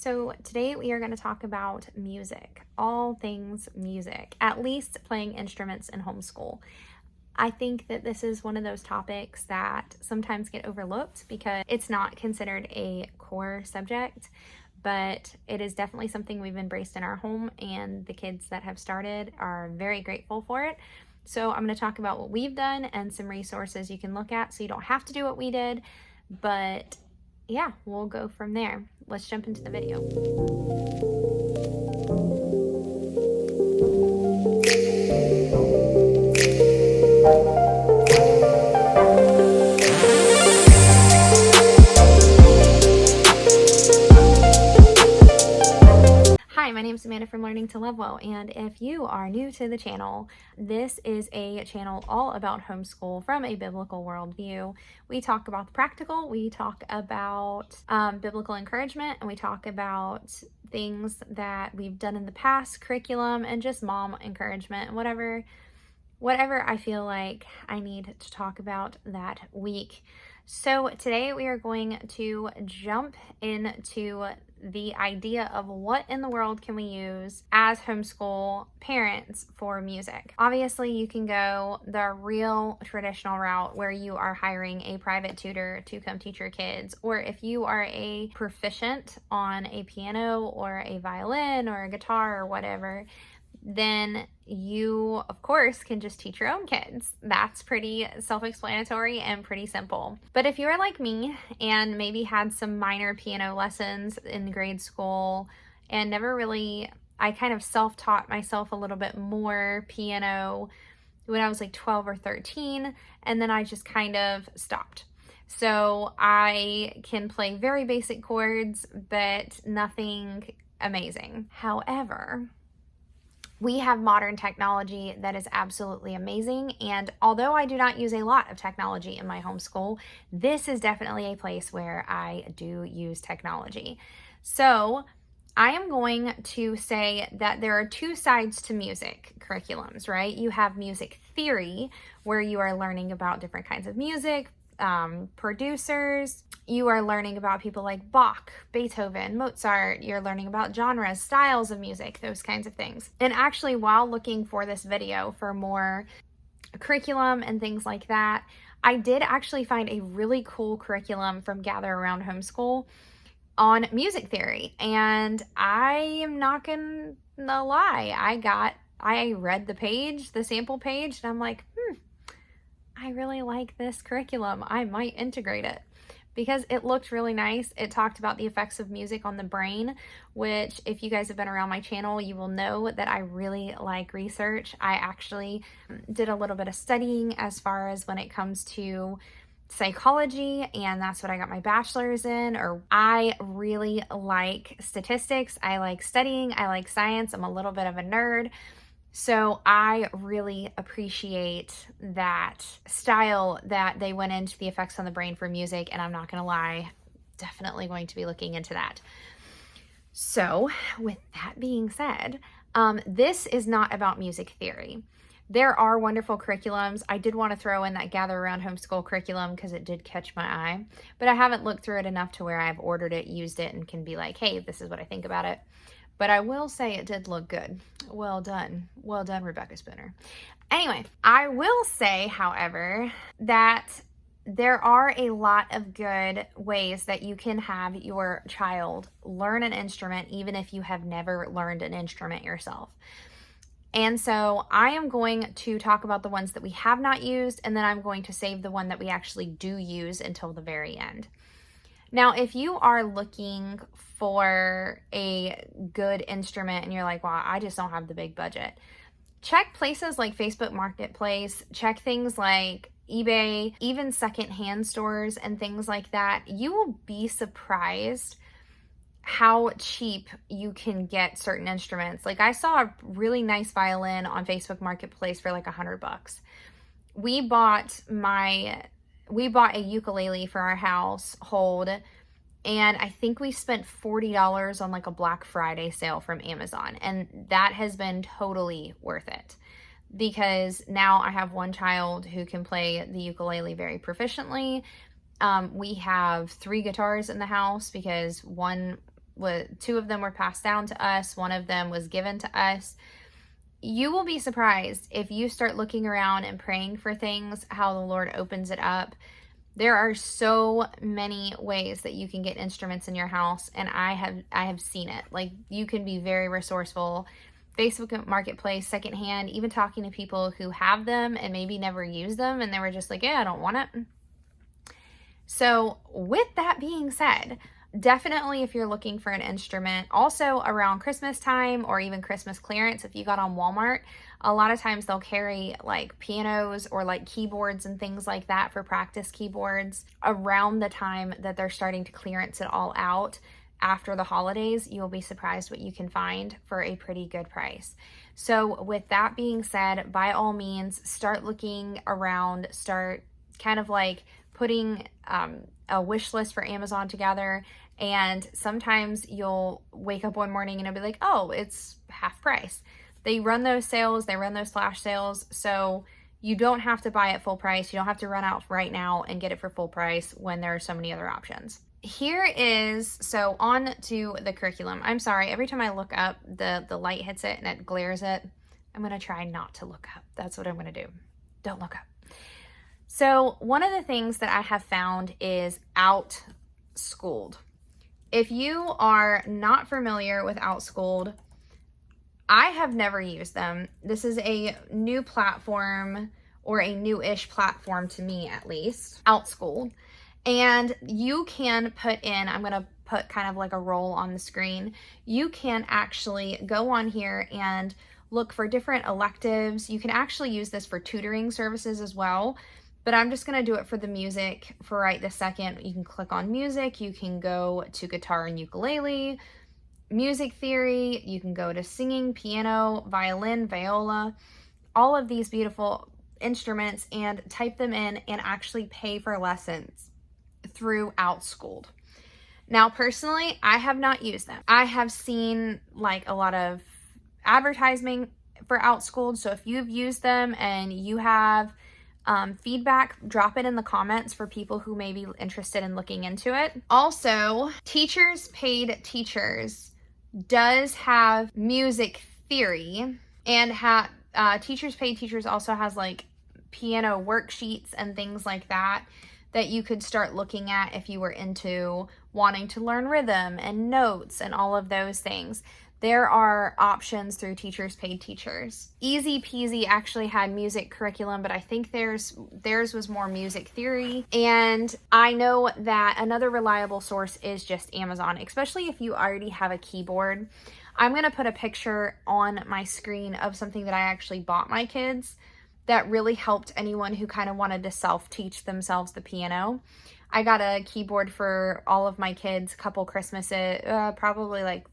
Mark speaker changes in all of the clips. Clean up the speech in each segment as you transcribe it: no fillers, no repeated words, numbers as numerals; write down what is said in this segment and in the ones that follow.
Speaker 1: So today we are going to talk about music, all things music, at least playing instruments in homeschool. I think that this is one of those topics that sometimes get overlooked because it's not considered a core subject, but it is definitely something we've embraced in our home, and the kids that have started are very grateful for it. So I'm going to talk about what we've done and some resources you can look at so you don't have to do what we did, but yeah, we'll go from there. Let's jump into the video. Hi, my name is Amanda from Learning to Love Well, and if you are new to the channel, this is a channel all about homeschool from a biblical worldview. We talk about the practical, we talk about biblical encouragement, and we talk about things that we've done in the past, curriculum, and just mom encouragement, whatever I feel like I need to talk about that week. So today we are going to jump into the idea of what in the world can we use as homeschool parents for music. Obviously, you can go the real traditional route where you are hiring a private tutor to come teach your kids, or if you are a proficient on a piano or a violin or a guitar or whatever, then you, of course, can just teach your own kids. That's pretty self-explanatory and pretty simple. But if you're like me and maybe had some minor piano lessons in grade school and never really, I kind of self-taught myself a little bit more piano when I was like 12 or 13, and then I just kind of stopped. So I can play very basic chords, but nothing amazing. However, we have modern technology that is absolutely amazing, and although I do not use a lot of technology in my homeschool, this is definitely a place where I do use technology. So I am going to say that there are two sides to music curriculums, right? You have music theory, where you are learning about different kinds of music, producers. You are learning about people like Bach, Beethoven, Mozart. You're learning about genres, styles of music, those kinds of things. And actually, while looking for this video for more curriculum and things like that, I did actually find a really cool curriculum from Gather Around Homeschool on music theory. And I am not gonna lie, I read the page, the sample page, and I'm like, I really like this curriculum. I might integrate it because it looked really nice. It talked about the effects of music on the brain, which if you guys have been around my channel, you will know that I really like research. I actually did a little bit of studying as far as when it comes to psychology, and that's what I got my bachelor's in. Or I really like statistics. I like studying. I like science. I'm a little bit of a nerd. So I really appreciate that style that they went into the effects on the brain for music, and I'm not gonna lie, definitely going to be looking into that. So with that being said, this is not about music theory. There are wonderful curriculums. I did want to throw in that Gather Around Homeschool curriculum because it did catch my eye, but I haven't looked through it enough to where I've ordered it, used it, and can be like, hey, this is what I think about it. But I will say it did look good. Well done. Well done, Rebecca Spooner. Anyway, I will say, however, that there are a lot of good ways that you can have your child learn an instrument, even if you have never learned an instrument yourself. And so I am going to talk about the ones that we have not used, and then I'm going to save the one that we actually do use until the very end. Now, if you are looking for a good instrument and you're like, well, I just don't have the big budget, check places like Facebook Marketplace, check things like eBay, even secondhand stores and things like that. You will be surprised how cheap you can get certain instruments. Like I saw a really nice violin on Facebook Marketplace for like $100. We bought a ukulele for our household, and I think we spent $40 on like a Black Friday sale from Amazon, and that has been totally worth it because now I have one child who can play the ukulele very proficiently. We have 3 guitars in the house because one two of them were passed down to us. One of them was given to us. You will be surprised if you start looking around and praying for things, how the Lord opens it up. There are so many ways that you can get instruments in your house, and I have seen it. Like, you can be very resourceful. Facebook Marketplace, secondhand, even talking to people who have them and maybe never use them, and they were just like, yeah, I don't want it. So with that being said, definitely if you're looking for an instrument, also around Christmas time or even Christmas clearance, if you got on Walmart, a lot of times they'll carry like pianos or like keyboards and things like that for practice keyboards around the time that they're starting to clearance it all out. After the holidays, you'll be surprised what you can find for a pretty good price. So with that being said, by all means, start looking around, start kind of like putting a wish list for Amazon together. And sometimes you'll wake up one morning and it'll be like, oh, it's half price. They run those sales, they run those flash sales. So you don't have to buy it full price. You don't have to run out right now and get it for full price when there are so many other options. Here is, so on to the curriculum. I'm sorry, every time I look up, the light hits it and it glares it. I'm going to try not to look up. That's what I'm going to do. Don't look up. So one of the things that I have found is OutSchooled. If you are not familiar with OutSchooled, I have never used them. This is a new platform, or a new-ish platform to me at least, OutSchooled. And you can put in, I'm going to put kind of like a roll on the screen. You can actually go on here and look for different electives. You can actually use this for tutoring services as well, but I'm just going to do it for the music for right this second. You can click on music. You can go to guitar and ukulele, music theory. You can go to singing, piano, violin, viola, all of these beautiful instruments, and type them in and actually pay for lessons through OutSchooled. Now, personally, I have not used them. I have seen like a lot of advertising for OutSchooled. So if you've used them and you have feedback, drop it in the comments for people who may be interested in looking into it. Also, Teachers Paid Teachers does have music theory, and Teachers Paid Teachers also has like piano worksheets and things like that you could start looking at if you were into wanting to learn rhythm and notes and all of those things. There are options through Teachers Paid Teachers. Easy Peasy actually had music curriculum, but I think theirs was more music theory. And I know that another reliable source is just Amazon, especially if you already have a keyboard. I'm going to put a picture on my screen of something that I actually bought my kids that really helped anyone who kind of wanted to self-teach themselves the piano. I got a keyboard for all of my kids a couple Christmases, probably like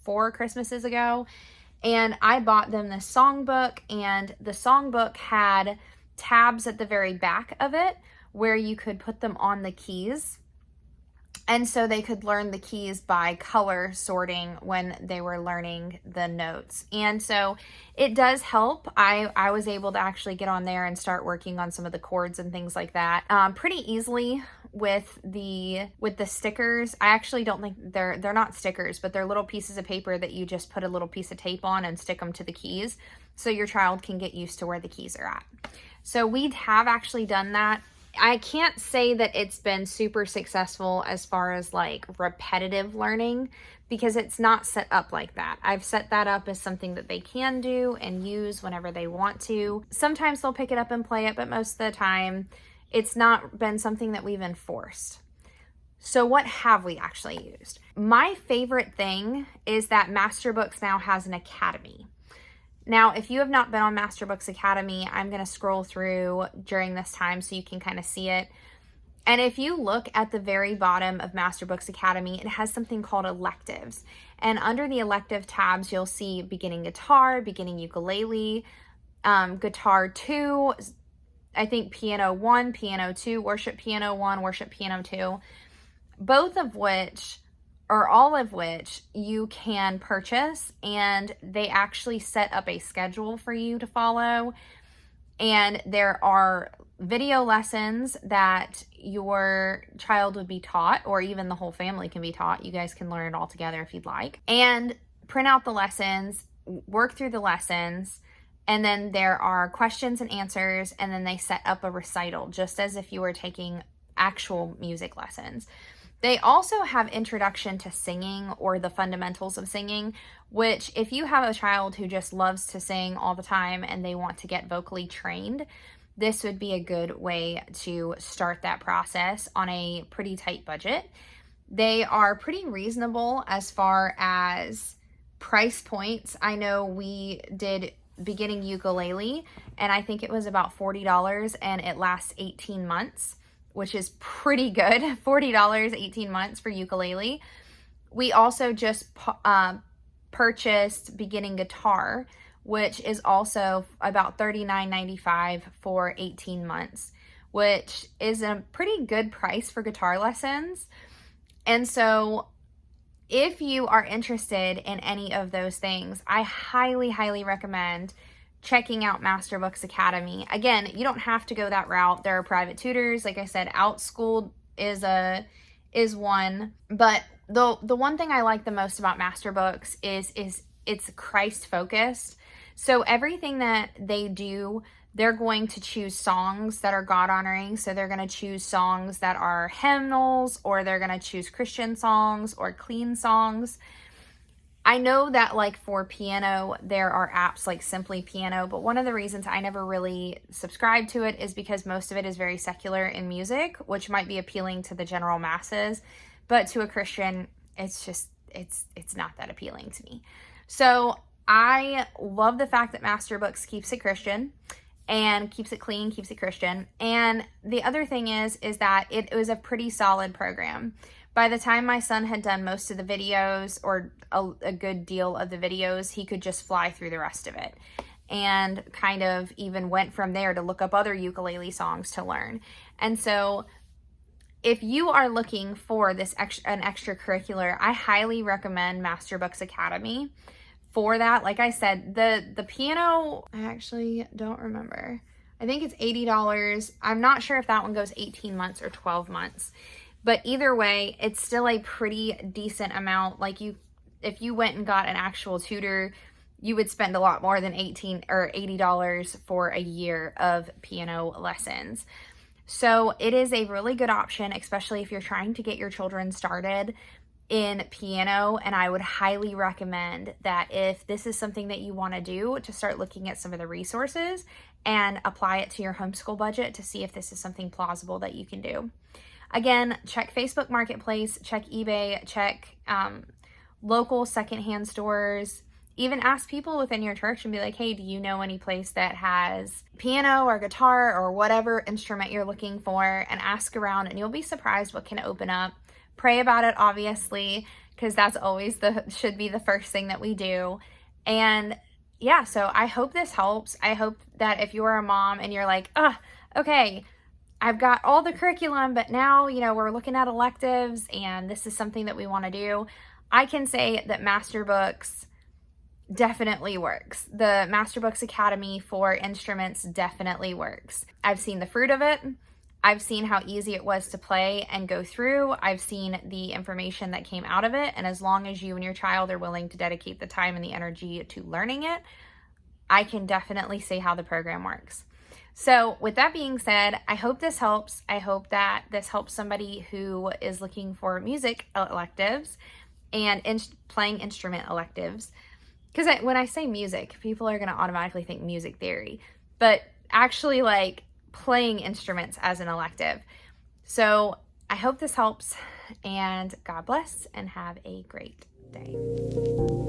Speaker 1: 4 Christmases ago, and I bought them this songbook, and the songbook had tabs at the very back of it where you could put them on the keys. And so they could learn the keys by color sorting when they were learning the notes. And so it does help. I was able to actually get on there and start working on some of the chords and things like that pretty easily with the stickers. I actually don't think they're not stickers, but they're little pieces of paper that you just put a little piece of tape on and stick them to the keys so your child can get used to where the keys are at. So we have actually done that. I can't say that it's been super successful as far as like repetitive learning, because it's not set up like that. I've set that up as something that they can do and use whenever they want to. Sometimes they'll pick it up and play it, but most of the time it's not been something that we've enforced. So what have we actually used? My favorite thing is that Masterbooks now has an academy. Now, if you have not been on Masterbooks Academy, I'm going to scroll through during this time so you can kind of see it. And if you look at the very bottom of Masterbooks Academy, it has something called electives. And under the elective tabs, you'll see beginning guitar, beginning ukulele, guitar 2, I think piano 1, piano 2, worship piano 1, worship piano 2, both of which, or all of which, you can purchase, and they actually set up a schedule for you to follow. And there are video lessons that your child would be taught, or even the whole family can be taught. You guys can learn it all together if you'd like. And print out the lessons, work through the lessons, and then there are questions and answers, and then they set up a recital, just as if you were taking actual music lessons. They also have introduction to singing, or the fundamentals of singing, which if you have a child who just loves to sing all the time and they want to get vocally trained, this would be a good way to start that process on a pretty tight budget. They are pretty reasonable as far as price points. I know we did beginning ukulele, and I think it was about $40, and it lasts 18 months, which is pretty good. $40, 18 months for ukulele. We also just purchased beginning guitar, which is also about $39.95 for 18 months, which is a pretty good price for guitar lessons. And so if you are interested in any of those things, I highly, highly recommend checking out Masterbooks Academy. Again, you don't have to go that route. There are private tutors. Like I said, Outschooled is one. But the one thing I like the most about Masterbooks is it's Christ focused. So everything that they do, they're going to choose songs that are God honoring. So they're going to choose songs that are hymnals, or they're going to choose Christian songs or clean songs. I know that like for piano, there are apps like Simply Piano, but one of the reasons I never really subscribed to it is because most of it is very secular in music, which might be appealing to the general masses, but to a Christian, it's not that appealing to me. So I love the fact that Masterbooks keeps it Christian and keeps it clean, keeps it Christian. And the other thing is that it was a pretty solid program. By the time my son had done most of the videos, or a good deal of the videos, he could just fly through the rest of it, and kind of even went from there to look up other ukulele songs to learn. And so if you are looking for an extracurricular, I highly recommend Masterbooks Academy for that. Like I said, the piano, I actually don't remember. I think it's $80. I'm not sure if that one goes 18 months or 12 months. But either way, it's still a pretty decent amount. Like if you went and got an actual tutor, you would spend a lot more than $18 or $80 for a year of piano lessons. So it is a really good option, especially if you're trying to get your children started in piano. And I would highly recommend that if this is something that you want to do, to start looking at some of the resources and apply it to your homeschool budget to see if this is something plausible that you can do. Again, check Facebook Marketplace, check eBay, check local secondhand stores. Even ask people within your church and be like, hey, do you know any place that has piano or guitar or whatever instrument you're looking for? And ask around, and you'll be surprised what can open up. Pray about it, obviously, because that's always should be the first thing that we do. And yeah, so I hope this helps. I hope that if you're a mom and you're like, okay, I've got all the curriculum, but now, we're looking at electives and this is something that we want to do, I can say that Masterbooks definitely works. The Masterbooks Academy for instruments definitely works. I've seen the fruit of it. I've seen how easy it was to play and go through. I've seen the information that came out of it. And as long as you and your child are willing to dedicate the time and the energy to learning it, I can definitely see how the program works. So with that being said, I hope this helps. I hope that this helps somebody who is looking for music electives and playing instrument electives. Because when I say music, people are going to automatically think music theory, but actually like playing instruments as an elective. So I hope this helps, and God bless, and have a great day.